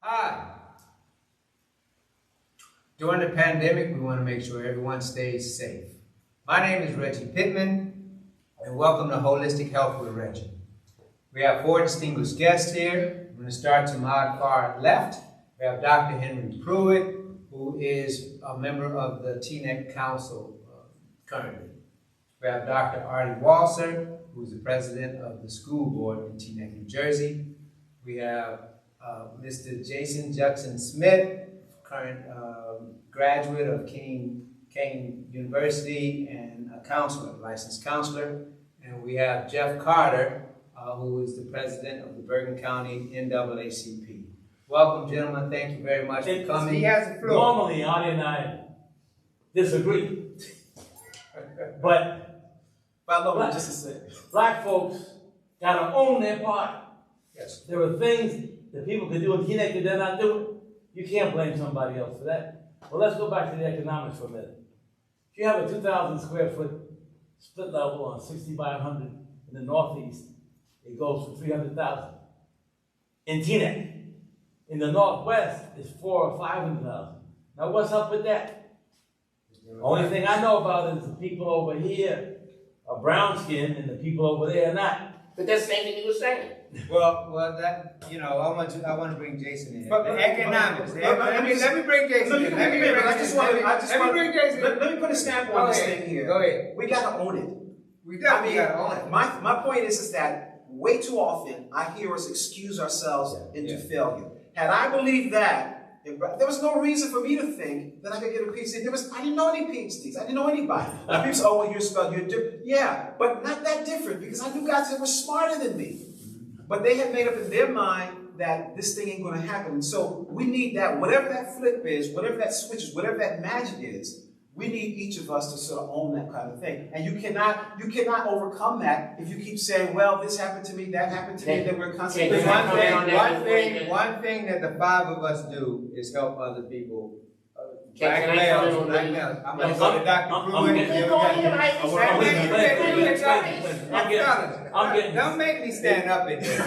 Hi. During the pandemic, we want to make sure everyone stays safe. My name is Reggie Pittman, and welcome to Holistic Health with Reggie. We have four distinguished guests here. I'm going to start to my far left. We have Dr. Henry Pruitt, who is a member of the TNEC Council currently. We have Dr. Ardie Walser, who is the president of the school board in TNEC, New Jersey. We have Mr. Juxon Smith, current graduate of Kane University and a counselor, licensed counselor. And we have Jeff Carter, who is the president of the Bergen County NAACP. Welcome, gentlemen. Thank you very much for coming. He has the floor. Normally, Ardie and I disagree. But black folks gotta own their part. Yes. There are things that people can do in TNEC that they're not doing. You can't blame somebody else for that. Well, let's go back to the economics for a minute. If you have a 2,000 square foot split level on 60 by 100 in the Northeast, it goes for 300,000. In TNEC, in the Northwest, it's 400,000 or 500,000. Now, what's up with that? The only thing I know about is the people over here are brown skinned and the people over there are not. But that's the same thing you were saying. Well, that I want to bring Jason in. But the economics. Let me bring Jason in. Let me bring Jason in. Let me put a stamp on this thing here. Go ahead. We gotta own it. We definitely gotta own it. My point is that way too often I hear us excuse ourselves into failure. Had I believed that, there was no reason for me to think that I could get a PhD. I didn't know any PhDs. I didn't know anybody. People say, "Oh, well, you're spelled. You're different." Yeah, but not that different because I knew guys that were smarter than me. But they had made up in their mind that this thing ain't going to happen. And so we need that, whatever that flip is, whatever that switch is, whatever that magic is, we need each of us to sort of own that kind of thing. And you cannot overcome that if you keep saying, well, this happened to me, that happened to me, then we're constantly. One thing that the five of us do is help other people. Black males. I'm going to go to Dr. Pruitt. Don't make me stand up in here.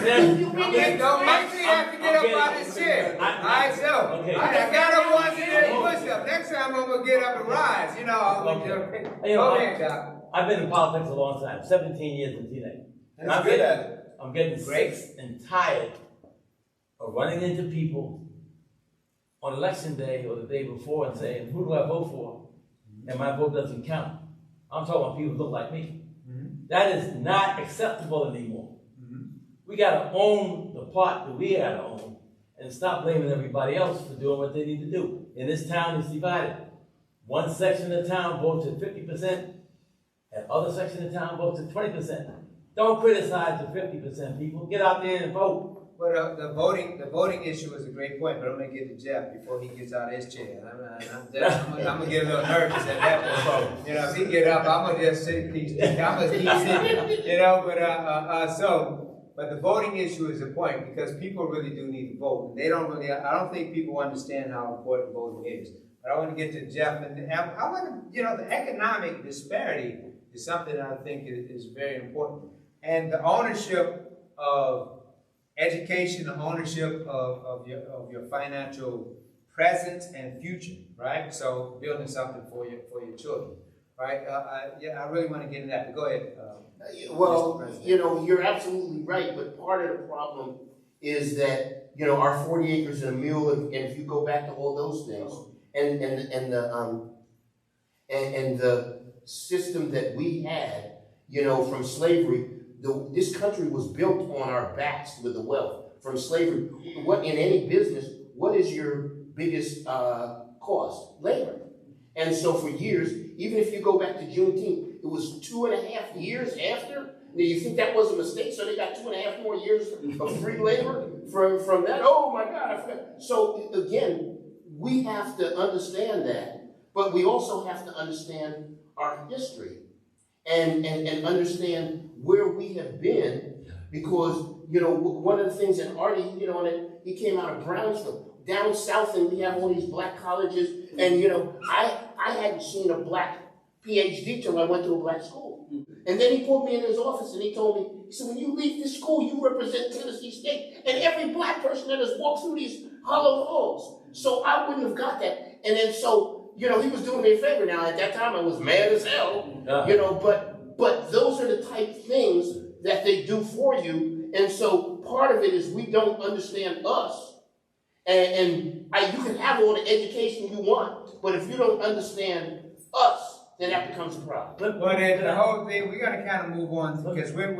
Don't make me have to get up out of this chair. Alright, so I got up once and then push up. Next time I'm gonna get up and rise. Go ahead, Doc. I've been in politics a long time, 17 years in TNEC. And I'm good at it. I'm getting sick and tired of running into people on election day or the day before and saying, who do I vote for? And my vote doesn't count. I'm talking about people who look like me. That is not acceptable anymore. We gotta own the part that we gotta own and stop blaming everybody else for doing what they need to do. In this town, it's divided. One section of the town votes at 50%, and other section of the town votes at 20%. Don't criticize the 50% people. Get out there and vote. But the voting issue is a great point, but I'm going to get to Jeff before he gets out of his chair. I'm going to get a little nervous at that point. If he get up, I'm going to just sit, I'm going to keep sitting, but the voting issue is a point because people really do need to vote. They don't really, I don't think people understand how important voting is. But I want to get to Jeff, and I want to, the economic disparity is something that I think is very important. And the ownership of education, the ownership of your financial presence and future, right? So building something for your children, right? I really want to get into that. But go ahead. You're absolutely right. But part of the problem is that our 40 acres and a mule, and if you go back to all those things, and the system that we had, from slavery. This country was built on our backs with the wealth from slavery. What in any business? What is your biggest cost? Labor. And so for years, even if you go back to Juneteenth, it was 2.5 years after. Now you think that was a mistake? So they got 2.5 more years of free labor from that. Oh my God! I forgot. So again, we have to understand that, but we also have to understand our history and understand where we have been, because one of the things that Ardie, he came out of Brownsville, down south, and we have all these black colleges, and I hadn't seen a black PhD till I went to a black school. And then he pulled me in his office and he told me, he said, when you leave this school, you represent Tennessee State and every black person that has walked through these hollow halls. So I wouldn't have got that. And then so, you know, he was doing me a favor. Now, at that time, I was mad as hell, you know, but those are the type of things that they do for you. And so part of it is we don't understand us. You can have all the education you want, but if you don't understand us, then that becomes a problem. Well, the whole thing, we're gonna kind of move on because we're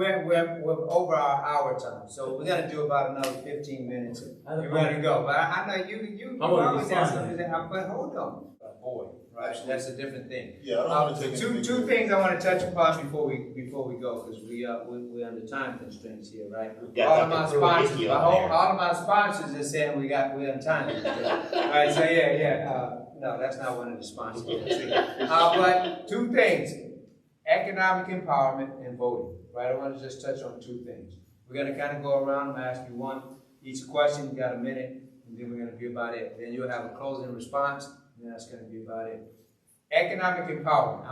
over our hour time, so we're gonna do about another 15 minutes. We're gonna go, but I know you always have something to say. But hold on, boy, right? That's a different thing. Yeah, I don't want to take two things I want to touch upon before we go because we're under time constraints here, right? All of my sponsors are saying we're on time. Right? So yeah. No, that's not one of the sponsors. But two things, economic empowerment and voting, right? I want to just touch on two things. We're going to kind of go around and ask you each question. You got a minute, and then we're going to be about it. Then you'll have a closing response, and that's going to be about it. Economic empowerment.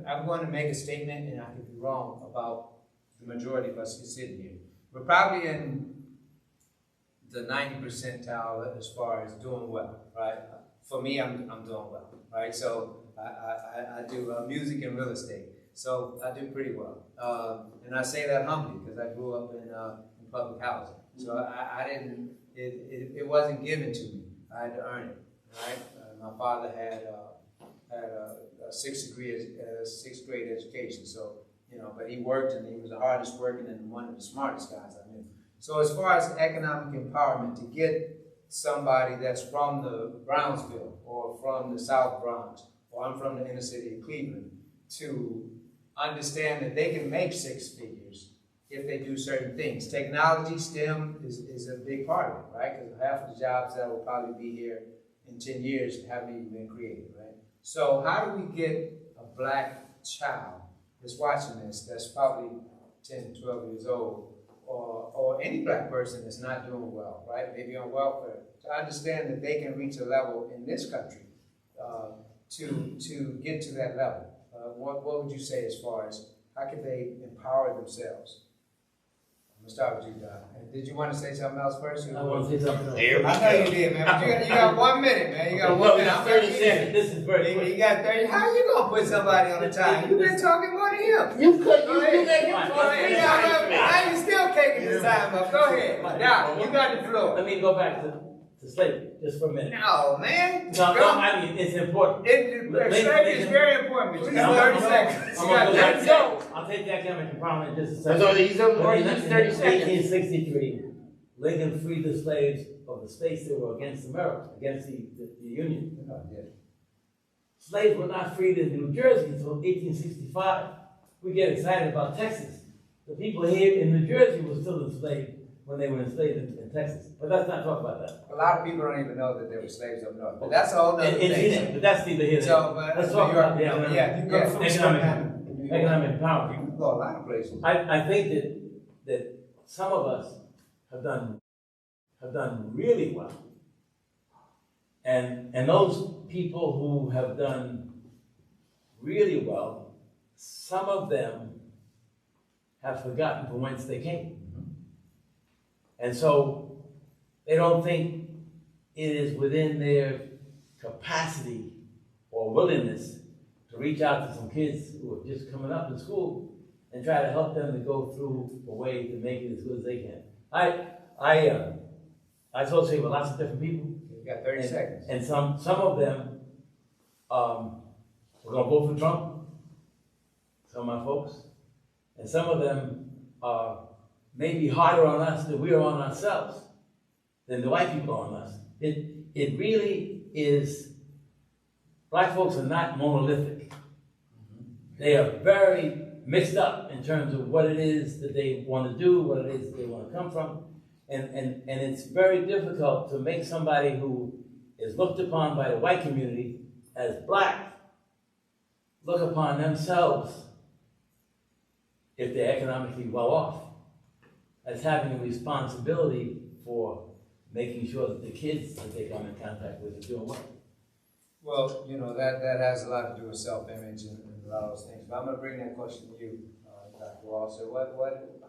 I'm going to make a statement, and I could be wrong about the majority of us sitting here. We're probably in the 90th percentile as far as doing well, right? For me, I'm doing well, right? So I do music and real estate, so I do pretty well. And I say that humbly because I grew up in public housing, so I didn't. It wasn't given to me. I had to earn it, right? My father had a sixth grade education, so but he worked and he was the hardest working and one of the smartest guys I knew. So as far as economic empowerment, to get somebody that's from the Brownsville or from the South Bronx, or I'm from the inner city of Cleveland, to understand that they can make six figures if they do certain things. Technology, STEM is a big part of it, right? Because half of the jobs that will probably be here in 10 years haven't even been created, right? So how do we get a black child that's watching this, that's probably 10, 12 years old, or any black person that's not doing well, right? Maybe on welfare, to understand that they can reach a level in this country to get to that level. What would you say as far as how can they empower themselves? I'm gonna start with you, Don. Did you want to say something else first? I want to say something else. I know you did, man. But you got 1 minute, man. You got 1 minute. I'm 30 seconds. This is very quick. You got 30. How you gonna put somebody on the time? You've been talking more than him. You let him Go ahead. I ain't still taking this time up. Go ahead. Now, you got the floor. Let me go back to slavery just for a minute. No, man. No, I mean, it's important. Slavery is very important, but you got 30 seconds. I'll take the academic empowerment in just a second. So he's already used 30 seconds. 1863, Lincoln freed the slaves of the states that were against America, against the Union. Slaves were not freed in New Jersey until 1865. We get excited about Texas. The people here in New Jersey were still enslaved when they were enslaved in Texas. But let's not talk about that. A lot of people don't even know that there were slaves up north. But that's a whole other thing. But that's neither here nor there. Let's talk about the economic empowerment. You can go a lot of places. I think that some of us have done really well. And those people who have done really well, some of them have forgotten from whence they came. And so they don't think it is within their capacity or willingness to reach out to some kids who are just coming up in school and try to help them to go through a way to make it as good as they can. I associate with lots of different people. You got 30 seconds. And some of them we're gonna vote for Trump, some of my folks, and some of them are maybe harder on us than we are on ourselves, than the white people are on us. It really is, black folks are not monolithic. They are very mixed up in terms of what it is that they want to do, what it is that they want to come from. And it's very difficult to make somebody who is looked upon by the white community as black look upon themselves, if they're economically well off, as having a responsibility for making sure that the kids that they come in contact with are doing well. Well, that has a lot to do with self-image and a lot of those things. But I'm going to bring that question to you, Dr. Walser.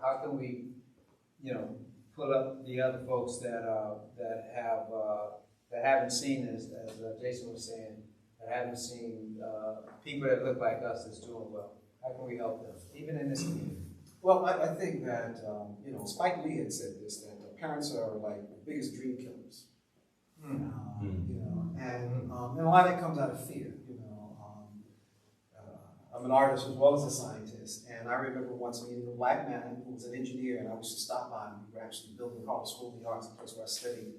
How can we, pull up the other folks that haven't seen, as Jason was saying, that haven't seen people that look like us that's doing well? How can we help them, even in this community? Well, I think that, Spike Lee had said this, that parents are like the biggest dream killers. And a lot of it comes out of fear. I'm an artist as well as a scientist, and I remember once meeting a black man who was an engineer, and I used to stop by him. We were actually building Harvard School of the Arts, a place where I studied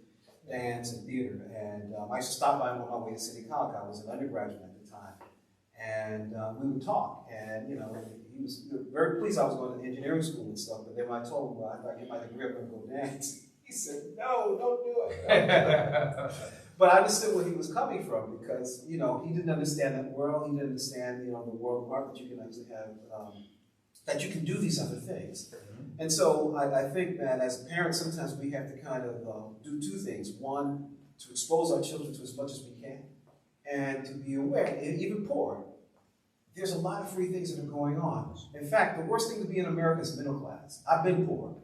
dance and theater, and I used to stop by him on my way to City College. I was an undergraduate at the time, and we would talk, and he was very pleased I was going to engineering school and stuff, but then when I told him, well, after I get my degree, I'm going to go dance, he said, no, don't do it. But I understood where he was coming from because, he didn't understand that world. He didn't understand, the world of art that you can actually have, that you can do these other things. And so I think that as parents, sometimes we have to kind of do two things. One, to expose our children to as much as we can, and to be aware, even poor, there's a lot of free things that are going on. In fact, the worst thing to be in America is middle class. I've been poor.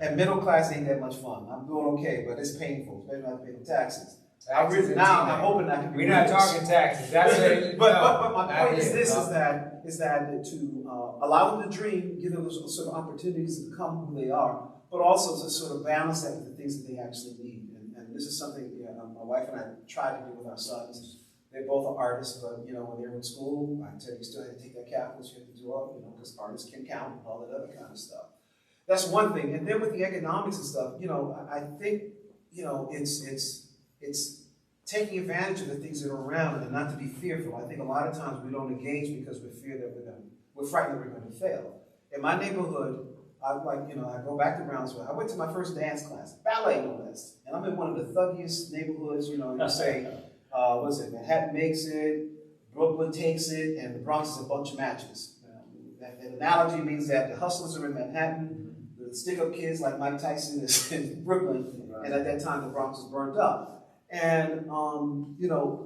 And middle class ain't that much fun. I'm doing okay, but it's painful, especially when I pay the taxes. I'm hoping I can be. We're not talking taxes. That's it. But my point is this: is that to allow them to dream, give them those sort of opportunities to become who they are, but also to sort of balance that with the things that they actually need. And this is something my wife and I try to do with our sons. They both are artists, but when they're in school, I tell you still have to take that calculus. You have to do all, because artists can count and all that other kind of stuff. That's one thing. And then with the economics and stuff, I think, it's taking advantage of the things that are around and not to be fearful. I think a lot of times we don't engage because we're frightened that we're going to fail. In my neighborhood, I go back to Brownsville. I went to my first dance class, ballet no less. And I'm in one of the thuggiest neighborhoods, you say, what is it, Manhattan makes it, Brooklyn takes it, and the Bronx is a bunch of matches. That analogy means that the hustlers are in Manhattan, the stick-up kids like Mike Tyson is in Brooklyn, and at that time the Bronx was burned up. And,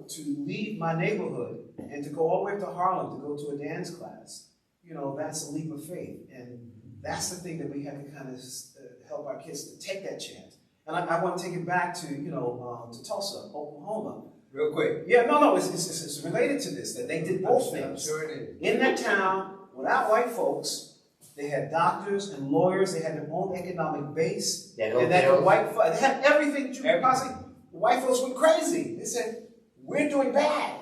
to leave my neighborhood and to go all the way up to Harlem to go to a dance class, that's a leap of faith. And that's the thing that we have to kind of help our kids to take that chance. And I want to take it back to, to Tulsa, Oklahoma. Real quick. Yeah, no, it's related to this, that they did both things. I'm sure it is. In that town, without white folks, they had doctors and lawyers, they had their own economic base, and that the they had everything you could possibly. The white folks went crazy. They said, we're doing bad.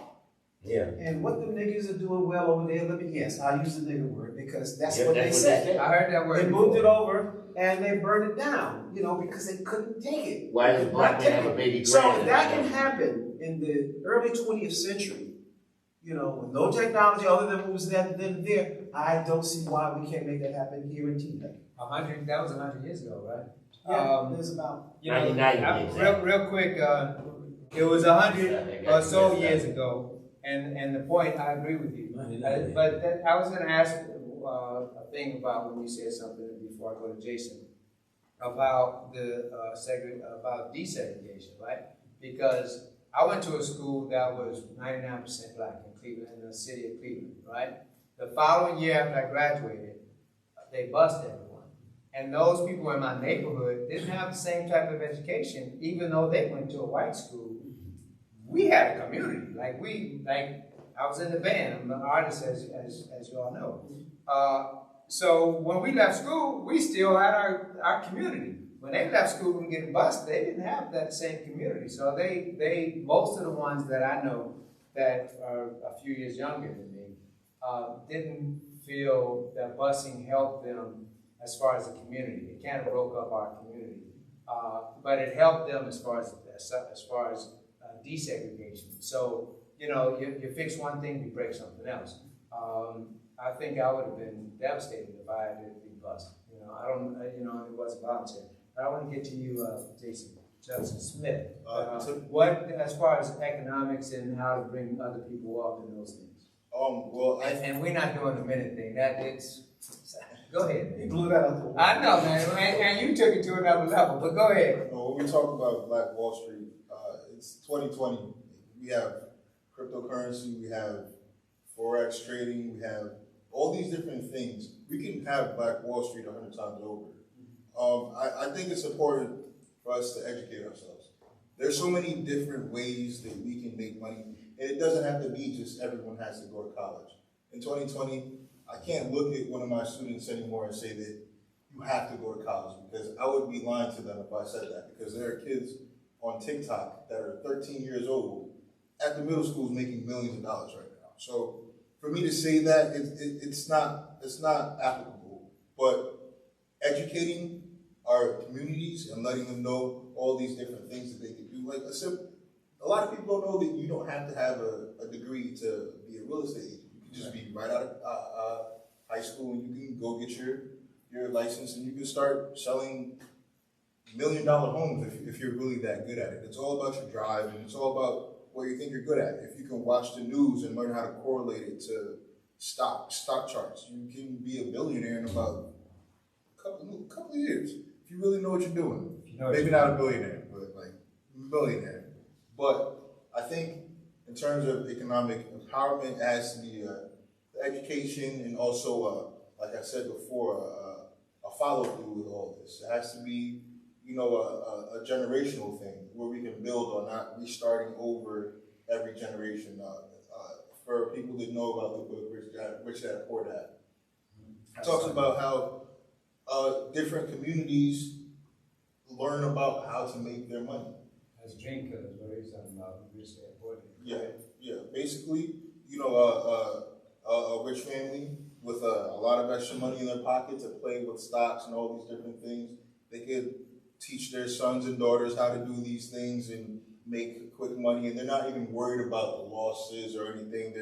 Yeah. And what the niggas are doing well over there, I'll use the nigger word because that's what they said. I heard that word. They moved it over and they burned it down, because they couldn't take it. Why does black man have a baby So grand? that can happen in the early 20th century, with no technology other than what was then there. I don't see why we can't make that happen here in T-Lake. That was 100 years ago, right? Yeah, there's about 99. Real quick, it was 100 or so years ago, and the point, I agree with you. But I was going to ask a thing about when you said something before I go to Jason about about desegregation, right? Because I went to a school that was 99% black in Cleveland, in the city of Cleveland, right? The following year after I graduated, they bused everyone. And those people in my neighborhood didn't have the same type of education, even though they went to a white school. We had a community. I was in the band. I'm an artist, as you all know. So when we left school, we still had our community. When they left school and getting bused, they didn't have that same community. So most of the ones that I know that are a few years younger than me, didn't feel that busing helped them as far as the community. It kind of broke up our community. But it helped them as far as desegregation. So, you fix one thing, you break something else. I think I would have been devastated if I had to be bused. It wasn't voluntary. But I want to get to you, Jason Smith. What, as far as economics and how to bring other people up and those things? And we're not doing the minute thing. Go ahead. He blew that out the water. I know, man, and you took it to another level. But go ahead. When we talk about Black Wall Street, it's 2020. We have cryptocurrency. We have Forex trading, we have all these different things. We can have Black Wall Street 100 times over. I think it's important for us to educate ourselves. There's so many different ways that we can make money, and it doesn't have to be just everyone has to go to college. In 2020, I can't look at one of my students anymore and say that you have to go to college, because I would be lying to them if I said that, because there are kids on TikTok that are 13 years old at the middle schools making millions of dollars right now. So for me to say that, it's not applicable, but educating our communities and letting them know all these different things that they can do. Like a lot of people don't know that you don't have to have a degree to be a real estate agent. You can just be right out of high school and you can go get your license and you can start selling $1 million homes if you're really that good at it. It's all about your drive, and it's all about what you think you're good at. If you can watch the news and learn how to correlate it to stock charts, you can be a billionaire in about a couple of years if you really know what you're doing. Maybe not a billionaire, but like a millionaire. But I think in terms of economic empowerment, it has to be the education, and also, like I said before, a follow through with all this. It has to be, a generational thing where we can build on, not restarting over every generation. For people that know about the book Rich Dad Poor Dad, it talks about how different communities learn about how to make their money. That's Dream Killers, what he's talking about, Rich Dad Poor Dad. Yeah. Basically, a rich family with a lot of extra money in their pocket to play with stocks and all these different things, they could teach their sons and daughters how to do these things and make quick money, and they're not even worried about the losses or anything.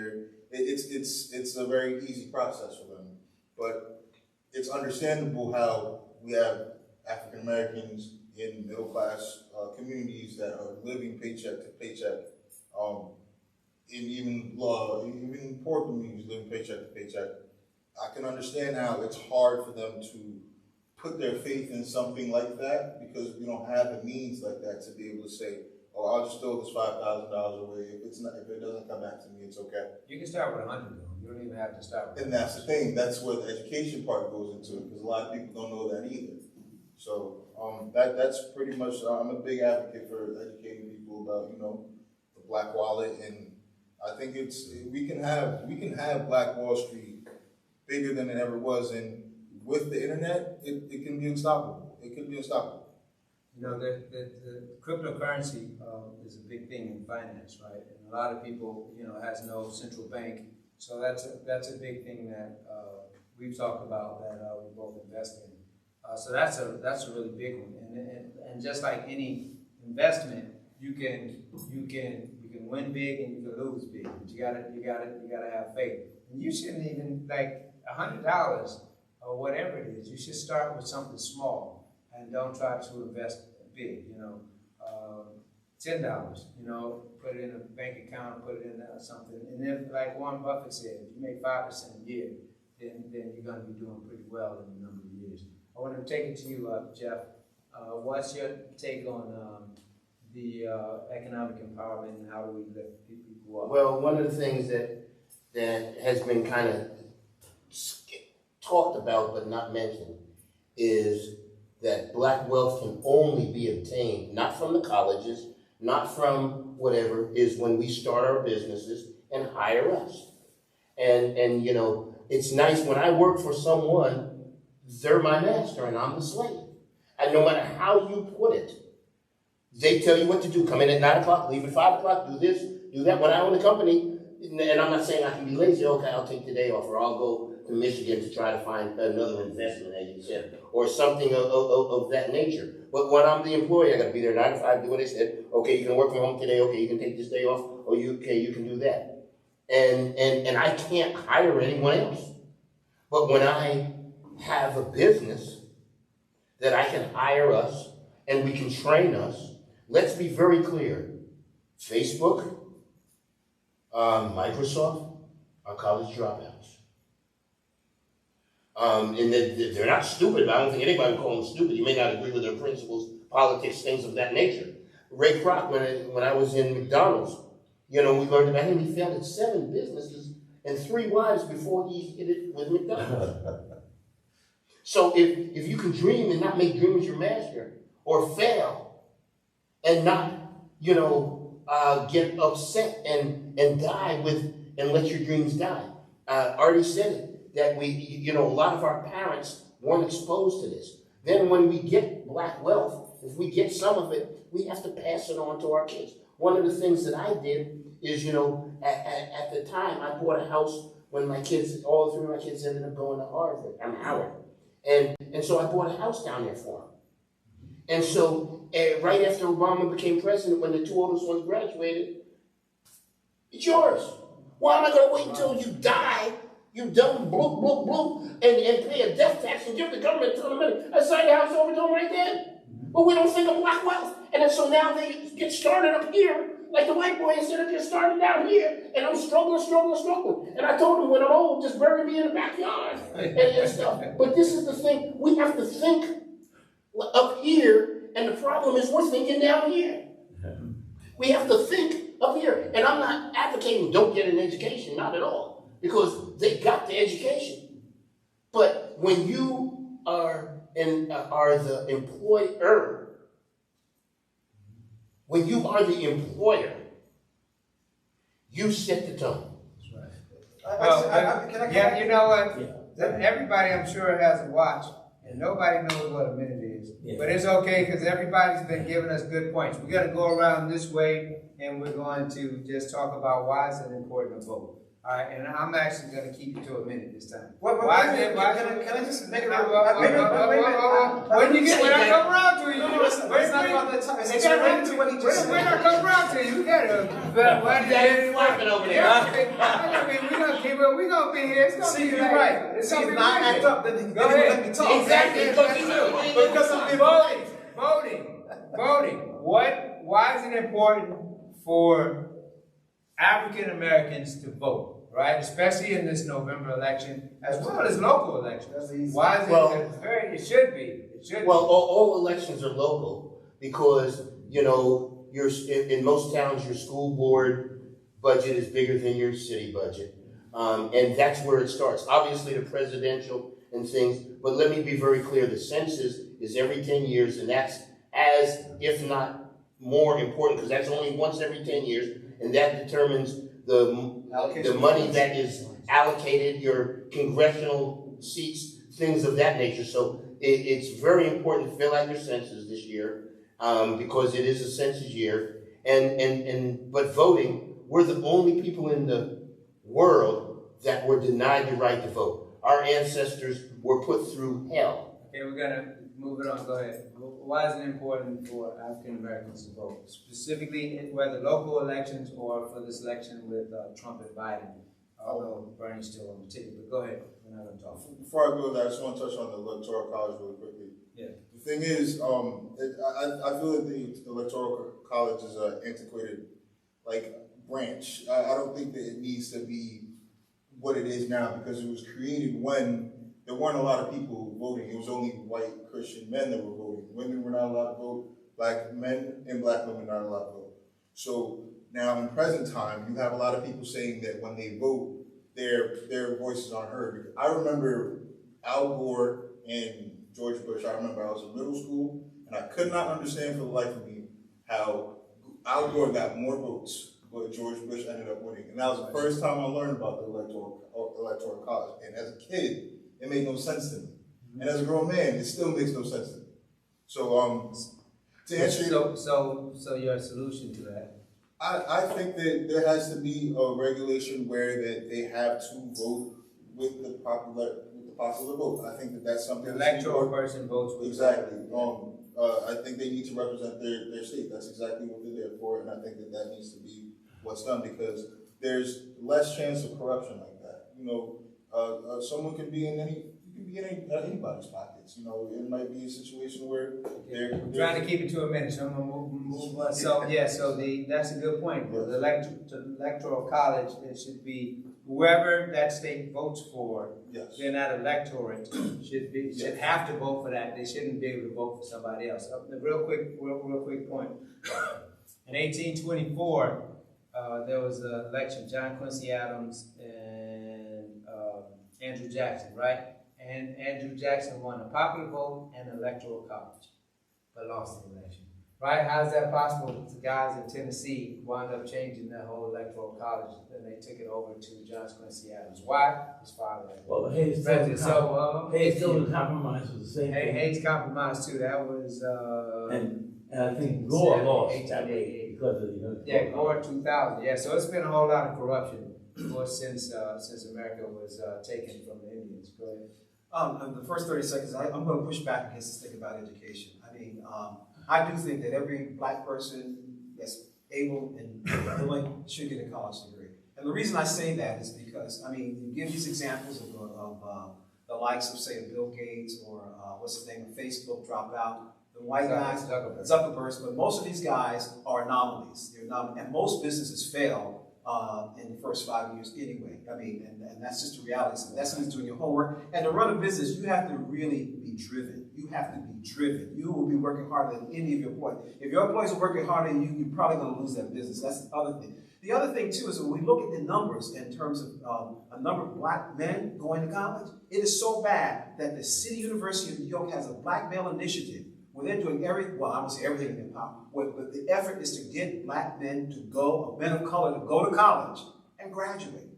It's a very easy process for them. But it's understandable how we have African Americans in middle class communities that are living paycheck to paycheck, in even poor communities living paycheck to paycheck. I can understand how it's hard for them to put their faith in something like that, because we don't have the means like that to be able to say, oh, I'll just throw this $5,000 away. If it doesn't come back to me, it's okay. You can start with 100 though. You don't even have to start with. And that's the thing. That's where the education part goes into it, because a lot of people don't know that either. So that's pretty much. I'm a big advocate for educating people about the Black wallet, and I think we can have Black Wall Street bigger than it ever was, and with the internet, it can be unstoppable. It can be unstoppable. The cryptocurrency is a big thing in finance, right? And a lot of people, has no central bank. So that's a big thing that we've talked about, that we both invest in. So that's a really big one. And just like any investment, you can win big and you can lose big. But you gotta have faith. And you shouldn't even, like $100 or whatever it is, you should start with something small and don't try to invest big. $10, put it in a bank account, put it in something. And then, like Warren Buffett said, if you make 5% a year, then you're going to be doing pretty well in a number of years. I want to take it to you, Jeff. What's your take on the economic empowerment, and how do we lift people up? Well, one of the things that has been kind of talked about but not mentioned is that Black wealth can only be obtained not from the colleges, not from whatever, is when we start our businesses and hire us. And it's nice when I work for someone, they're my master and I'm the slave. And no matter how you put it, they tell you what to do. Come in at 9 o'clock, leave at 5 o'clock, do this, do that. When I own the company, and I'm not saying I can be lazy, okay, I'll take the day off, or I'll go to Michigan to try to find another investment, as you said, or something of that nature. But when I'm the employee, I got to be there 9 to 5, do what they said. Okay, you can work from home today. Okay, you can take this day off. Or you can do that. And I can't hire anyone else. But when I have a business that I can hire us and we can train us, let's be very clear. Facebook, Microsoft are college dropouts. And they're not stupid. I don't think anybody would call them stupid. You may not agree with their principles, politics, things of that nature. Ray Kroc, when I was in McDonald's, we learned about him. He failed at 7 businesses and 3 wives before he hit it with McDonald's. So if you can dream and not make dreams your master, or fail and not, get upset and die and let your dreams die. Ardie said it, that a lot of our parents weren't exposed to this. Then when we get black wealth, if we get some of it, we have to pass it on to our kids. One of the things that I did is, at the time, I bought a house when all 3 of my kids ended up going to Howard. And so I bought a house down there for them. And so right after Obama became president, when the 2 oldest ones graduated, it's yours. Why am I going to wait until you die, you dumb and pay a death tax and give the government a ton of money? I signed the house over to them right then. But we don't think of black wealth. And then so now they get started up here, like the white boy instead of get started down here, and I'm struggling. And I told him, when I'm old, just bury me in the backyard and stuff. But this is the thing, we have to think up here, and the problem is we're thinking down here. We have to think up here. And I'm not advocating don't get an education, not at all, because they got the education. But when you are the employer, when you are the employer, you set the tone. That's right. You know what? Yeah. Everybody, I'm sure, has a watch, and nobody knows what a minute is. Yeah. But it's okay, because everybody's been giving us good points. We're going to go around this way, and we're going to just talk about why is it important to vote. All right, and I'm actually going to keep you to a minute this time. Can I just make it right? When I come around to you, it's not about that time. It's related to what he just said. When I come around to you, you got to. Flapping over there. We're going to be here. It's going to be right. It's going to be not act up. Then go ahead. Let me talk. Exactly. Because I'm voting. Why is it important for African Americans to vote, right? Especially in this November election, as well as local elections. Why is it? It should be. Well, all elections are local because in most towns your school board budget is bigger than your city budget, and that's where it starts. Obviously, the presidential and things, but let me be very clear: the census is every 10 years, and that's as if not more important because that's only once every 10 years. And that determines the money that is allocated, your congressional seats, things of that nature. So it's very important to fill out your census this year because it is a census year. But voting, we're the only people in the world that were denied the right to vote. Our ancestors were put through hell. Okay, we're going to move it on. Go ahead. Why is it important for African Americans to vote? Specifically, whether local elections or for this election with Trump and Biden, although Bernie's still on the ticket. But go ahead. We're not going to talk. Before I go there, I just want to touch on the Electoral College really quickly. Yeah. The thing is, I feel that the Electoral College is an antiquated branch. I don't think that it needs to be what it is now because it was created when there weren't a lot of people voting. It was only white Christian men that were voting. Women were not allowed to vote. Black men and black women were not allowed to vote. So now in present time, you have a lot of people saying that when they vote, their voices aren't heard. I remember Al Gore and George Bush. I remember I was in middle school, and I could not understand for the life of me how Al Gore got more votes, but George Bush ended up winning. And that was the first time I learned about the Electoral College. And as a kid, it made no sense to me. And as a grown man, it still makes no sense to me. So, to answer so your solution to that? I think that there has to be a regulation where that they have to vote with the popular vote. I think that that's something. The electoral person votes with. Exactly. I think they need to represent their state. That's exactly what they're there for, and I think that that needs to be what's done because there's less chance of corruption like that. Someone can be in anybody's pockets. It might be a situation where they're trying to keep it to a minute. So I'm gonna move on. So that's a good point. The electoral college, it should be whoever that state votes for. Yes. They're not electorate. Should have to vote for that. They shouldn't be able to vote for somebody else. Real quick point. In 1824, there was an election. John Quincy Adams and Andrew Jackson, right? And Andrew Jackson won a popular vote and electoral college, but lost the election. Right? How is that possible? The guys in Tennessee wound up changing their whole electoral college, and they took it over to John Quincy Adams. Why? His father. Well, Hayes President. still compromise was the same thing. Hayes compromised too. That was and I think Gore lost that 1888. way because of Gore 2000. Yeah, so it's been a whole lot of corruption, of course, since America was taken from the Indians. Go ahead. In the first 30 seconds, I'm going to push back against this thing about education. I mean, I do think that every black person that's able and willing should get a college degree. And the reason I say that is because, I mean, you give these examples of the likes of, say, Bill Gates or what's his name, Facebook dropout, the white guys, Zuckerberg, but most of these guys are anomalies. They're and most businesses fail in the first 5 years anyway. I mean, and that's just the reality. So that's when doing your homework. And to run a business, you have to really be driven. You have to be driven. You will be working harder than any of your employees. If your employees are working harder than you, you're probably going to lose that business. That's the other thing. The other thing, too, is when we look at the numbers in terms of a number of black men going to college, it is so bad that the City University of New York has a black male initiative where they're doing well, I won't say everything in their power, but the effort is to get black men to go, men of color to go to college and graduate.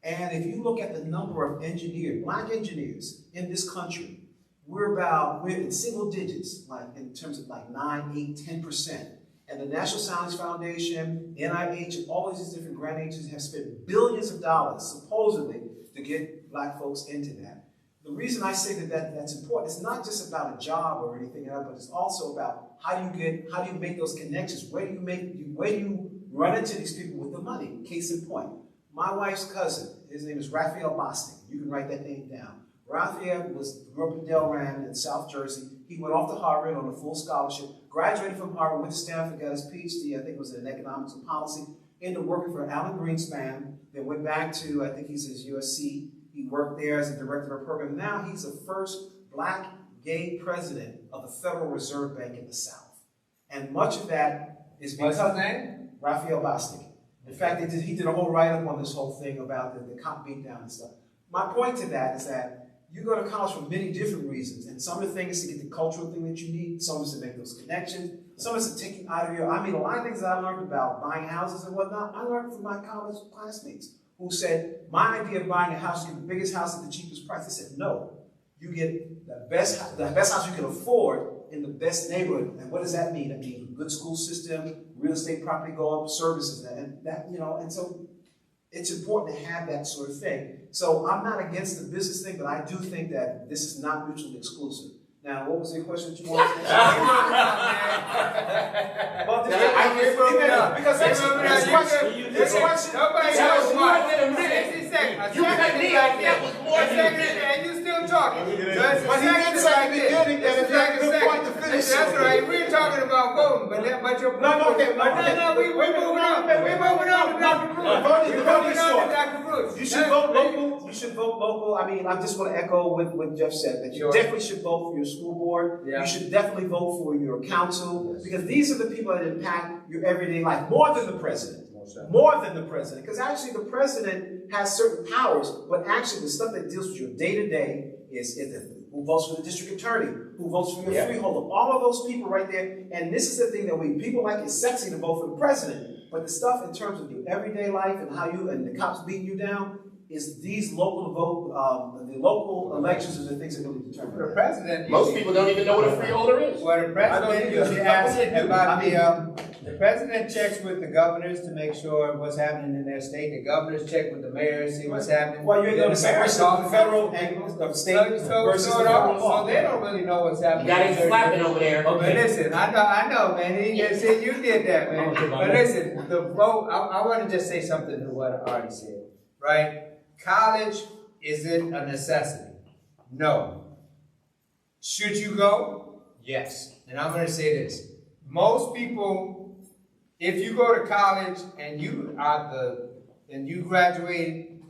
And if you look at the number of engineers, black engineers in this country, we're in single digits, like in terms of like 9, 8, 10%. And the National Science Foundation, NIH, and all of these different grant agencies have spent billions of dollars, supposedly, to get black folks into that. The reason I say that's important, it's not just about a job or anything else, but it's also about how do you make those connections? Where do you run into these people with the money? Case in point, my wife's cousin, his name is Raphael Bostic. You can write that name down. Raphael grew up in Delran in South Jersey. He went off to Harvard on a full scholarship, graduated from Harvard, went to Stanford, got his PhD, I think it was in economics and policy, ended up working for Alan Greenspan, then went back to, I think he's his USC. He worked there as a director of a program. Now he's the first black gay president of the Federal Reserve Bank in the South. And much of that is because... What's his name? Raphael Bostic. In fact, he did a whole write-up on this whole thing about the cop beatdown and stuff. My point to that is that you go to college for many different reasons. And some of the things to get the cultural thing that you need. Some is to make those connections. Some is to take you out of your... I mean, a lot of things that I learned about buying houses and whatnot, I learned from my college classmates who said, my idea of buying a house, get the biggest house at the cheapest price. They said, no, you get the best house you can afford in the best neighborhood. And what does that mean? It means a good school system, real estate property go up, services, and that, and so it's important to have that sort of thing. So I'm not against the business thing, but I do think that this is not mutually exclusive. Now, what was the question that you wanted to ask? Well, because this question, nobody knows what. 60 seconds. You cut me off. That was more than a minute. And you still talking. But he did say at the beginning that it's not a good point to finish. That's right. We're talking about voting, but you're... No, we're moving on. We're moving on to Dr. Pruitt. You should vote local. You should vote local. I mean, I just want to echo what Jeff said, that you definitely should vote for your school board. Yeah. You should definitely vote for your council, because these are the people that impact your everyday life more than the president. More than the president. Because actually the president has certain powers, but actually the stuff that deals with your day-to-day is who votes for the district attorney, who votes for your freeholder, all of those people right there. And this is the thing that people like it's sexy to vote for the president, but the stuff in terms of your everyday life and how and the cops beating you down is these local the local elections are the things that really determine the president. Most people don't even know what a freeholder is. Well, the president usually asks about the president checks with the governors to make sure what's happening in their state. The governors check with the mayors, see what's happening. Well, you're going to separate the federal and the state versus the federal law. So they don't really know what's happening. You got him flapping over there. But listen, I know, man. He just said you did that, man. But listen, the vote. I want to just say something to what Ardie said, right? College isn't a necessity. No. Should you go? Yes. And I'm going to say this. Most people, if you go to college and you graduated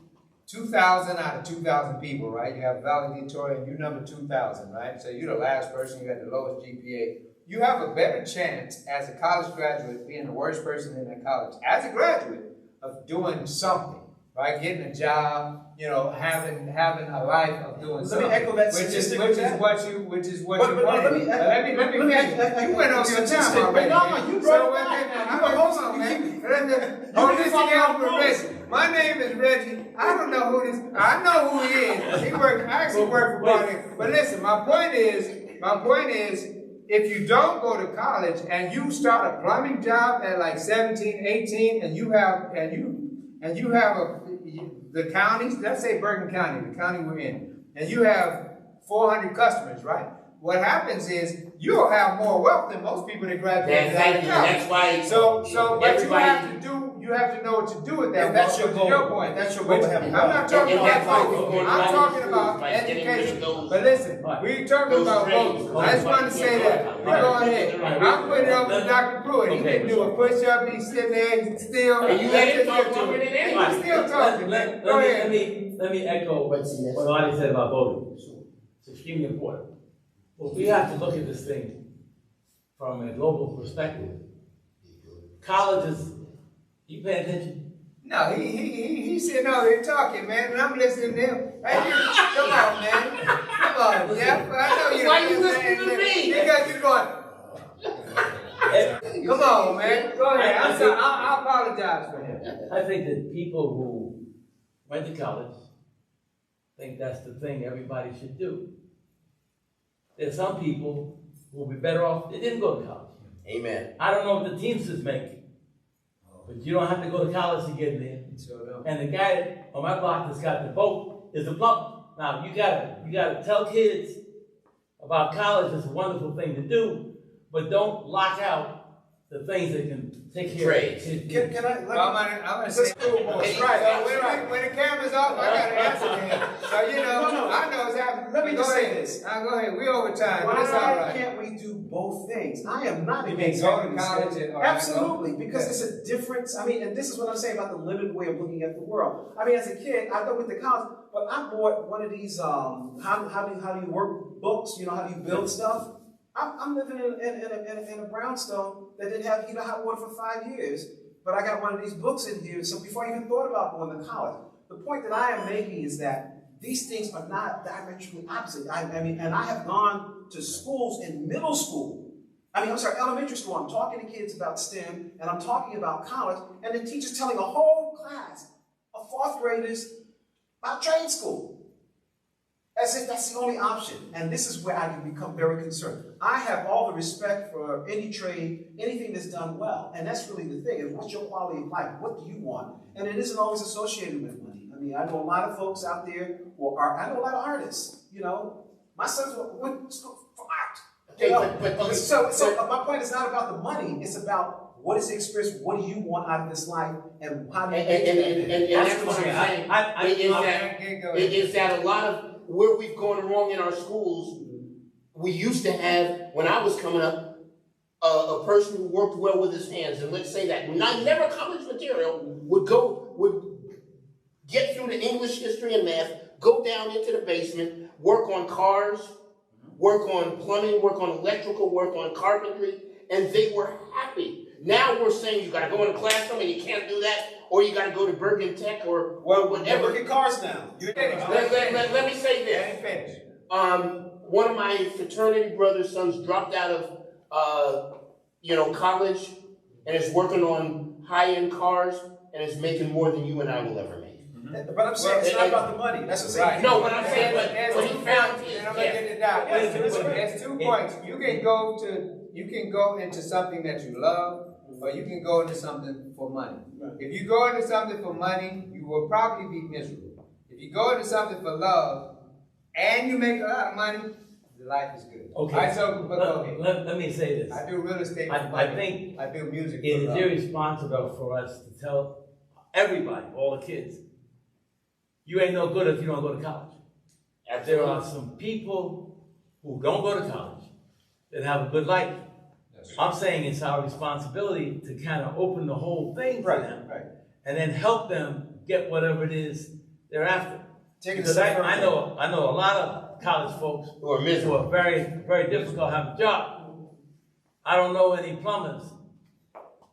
2,000 out of 2,000 people, right? You have valedictorian, you number 2,000, right? So you're the last person, you got the lowest GPA. You have a better chance as a college graduate, being the worst person in that college, as a graduate, of doing something. right? Getting a job, you know, having a life of doing something. Let me echo that statistic. Which is what you wanted. Let me you went on your time already. No, you brought it back. Holistic Health with Reggie. My name is Reggie. I don't know who this. I know who he is. I actually work for Ardie. But listen, my point is, if you don't go to college and you start a plumbing job at like 17, 18, and you have the counties, let's say Bergen County, the county we're in, and you have 400 customers, right? What happens is you'll have more wealth than most people that graduate. That's why. So what you have to know what to do with that. That's your goal. Your point. That's your goal. I'm not talking about voting. I'm talking about education. But listen, we're talking about voting. I just want to say that. Go ahead. I'm putting it up with Dr. Pruitt. He can do a push-up. He's sitting there still. And you let him talk longer than anyone. He's still talking. Go ahead. Let me echo what Ardie said about voting. It's extremely important. Well, we have to look at this thing from a global perspective. Colleges, you pay attention? No, he said, no, they're talking, man, and I'm listening to him. Hey, come on, man. Come on, Jeff. I know you're Why you listening to me? Because you're going, come on, man. Go ahead. I'm sorry. I apologize for him. I think that people who went to college think that's the thing everybody should do. There's some people who will be better off, they didn't go to college. Amen. I don't know what the Teamsters make, but you don't have to go to college to get in there. And the guy on my block that's got the vote is a plumber. Now, you gotta tell kids about college. It's a wonderful thing to do, but don't lock out the things that can take care of it. Can I? I'm going to say school boys. Right. So when the camera's off, I got to answer to him. So, you know, I know it's happening. Let me just say this. Go ahead. We're over time, but it's all Why right. can't we do both things? I am not You against mean go to college and absolutely, because it's a difference. I mean, and this is what I'm saying about the limited way of looking at the world. I mean, as a kid, I went to college, but I bought one of these how do you work books? You know, how do you build stuff? I'm living in a brownstone that didn't have heat or hot water for 5 years, but I got one of these books in here. So before I even thought about going to college, the point that I am making is that these things are not diametrically opposite. I mean, and I have gone to schools in middle school. Elementary school. I'm talking to kids about STEM, and I'm talking about college, and the teacher's telling a whole class of fourth graders about trade school. As if that's the only option. And this is where I can become very concerned. I have all the respect for any trade, anything that's done well. And that's really the thing. And what's your quality of life? What do you want? And it isn't always associated with money. I mean, I know a lot of folks out there who are, I know a lot of artists, you know. My sons went to school for art. Okay, so my point is not about the money. It's about what is the experience, what do you want out of this life, and how do you get and that's what I'm saying. Is that a lot of where we've gone wrong in our schools? We used to have, when I was coming up, a person who worked well with his hands, and let's say that never college material, would get through the English, history, and math, go down into the basement, work on cars, work on plumbing, work on electrical, work on carpentry, and they were happy. Now we're saying you got to go in a classroom and you can't do that, or you got to go to Bergen Tech or whatever. Look at cars now. Let me say this. One of my fraternity brother's sons dropped out of college and is working on high-end cars and is making more than you and I will ever make. But I'm saying it's not about the money. That's what I'm saying. No, but I'm saying, but he found his. There's 2 points. You can go into something that you love, or you can go into something for money. If you go into something for money, you will probably be miserable. If you go into something for love, and you make a lot of money, the life is good. Okay. Let me say this. I do real estate for money. I think I do music for it is love. irresponsible for us to tell everybody, all the kids, you ain't no good if you don't go to college. There are some people who don't go to college that have a good life. I'm saying it's our responsibility to kind of open the whole thing for them, and then help them get whatever it is they're after. Because I know a lot of college folks who are very, very difficult to have a job. I don't know any plumbers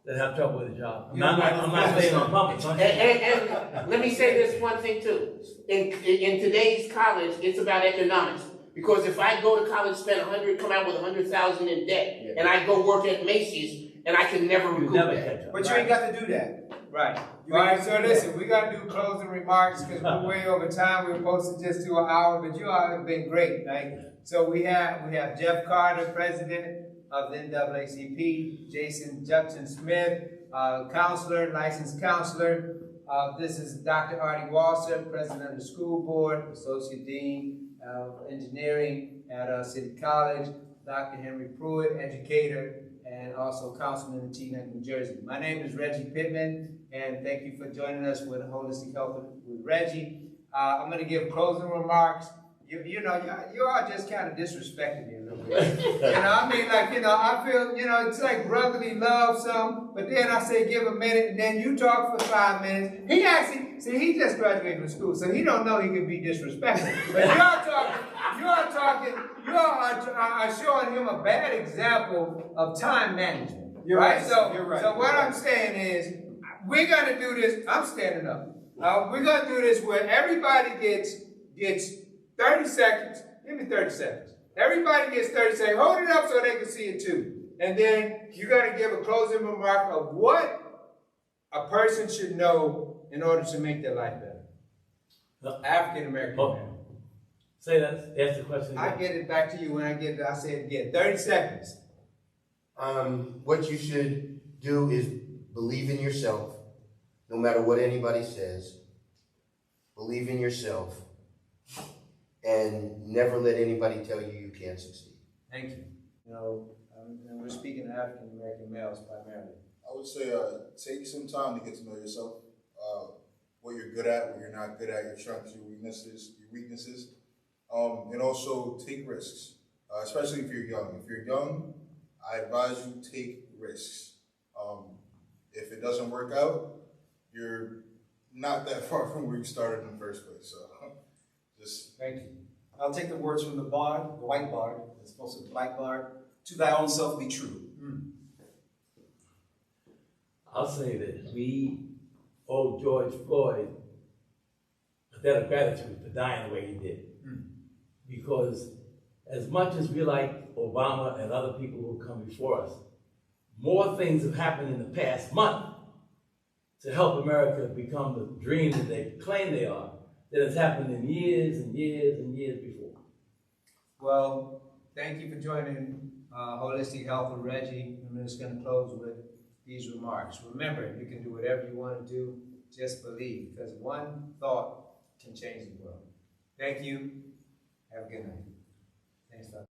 that have trouble with a job. I'm not saying on public. And let me say this one thing too. In today's college, it's about economics. Because if I go to college, spend 100, come out with 100,000 in debt, and I go work at Macy's, and I can never recoup that. But you ain't got to do that. Right. All right, so listen, we got to do closing remarks because we're way over time. We were supposed to just do an hour, but you all have been great, right? So we have Jeff Carter, president of the NAACP, Jason Juxon Smith, counselor, licensed counselor. This is Dr. Ardie Walser, president of the school board, associate dean of engineering at City College, Dr. Henry Pruitt, educator, and also councilman in Teaneck, New Jersey. My name is Reggie Pittman, and thank you for joining us with Holistic Health with Reggie. I'm going to give closing remarks. You all just kind of disrespected me a little bit. I feel, it's like brotherly love but then I say give a minute, and then you talk for 5 minutes. He just graduated from school, so he don't know he can be disrespectful. But you are showing him a bad example of time management. You're right. So what I'm saying is, we're gonna do this. I'm standing up. We're gonna do this where everybody gets 30 seconds. Give me 30 seconds. Everybody gets 30 seconds. Hold it up so they can see it too. And then you got to give a closing remark of what a person should know in order to make their life better. The African American man. Say that. Ask the question again. I get it back to you when I say it again. 30 seconds. What you should do is believe in yourself, no matter what anybody says. Believe in yourself. And never let anybody tell you you can't succeed. Thank you. And we're speaking to African American males primarily. I would say take some time to get to know yourself, what you're good at, what you're not good at, your strengths, your weaknesses, and also take risks, especially if you're young. If you're young, I advise you take risks. If it doesn't work out, you're not that far from where you started in the first place. So. Thank you. I'll take the words from the bard, the white bard, as opposed to the black bard. To thy own self be true. I'll say that we owe George Floyd a debt of gratitude for dying the way he did. Because as much as we like Obama and other people who come before us, more things have happened in the past month to help America become the dream that they claim they are, that has happened in years and years and years before. Well, thank you for joining Holistic Health with Reggie. I'm just going to close with these remarks. Remember, you can do whatever you want to do. Just believe, because one thought can change the world. Thank you. Have a good night. Thanks, Dr.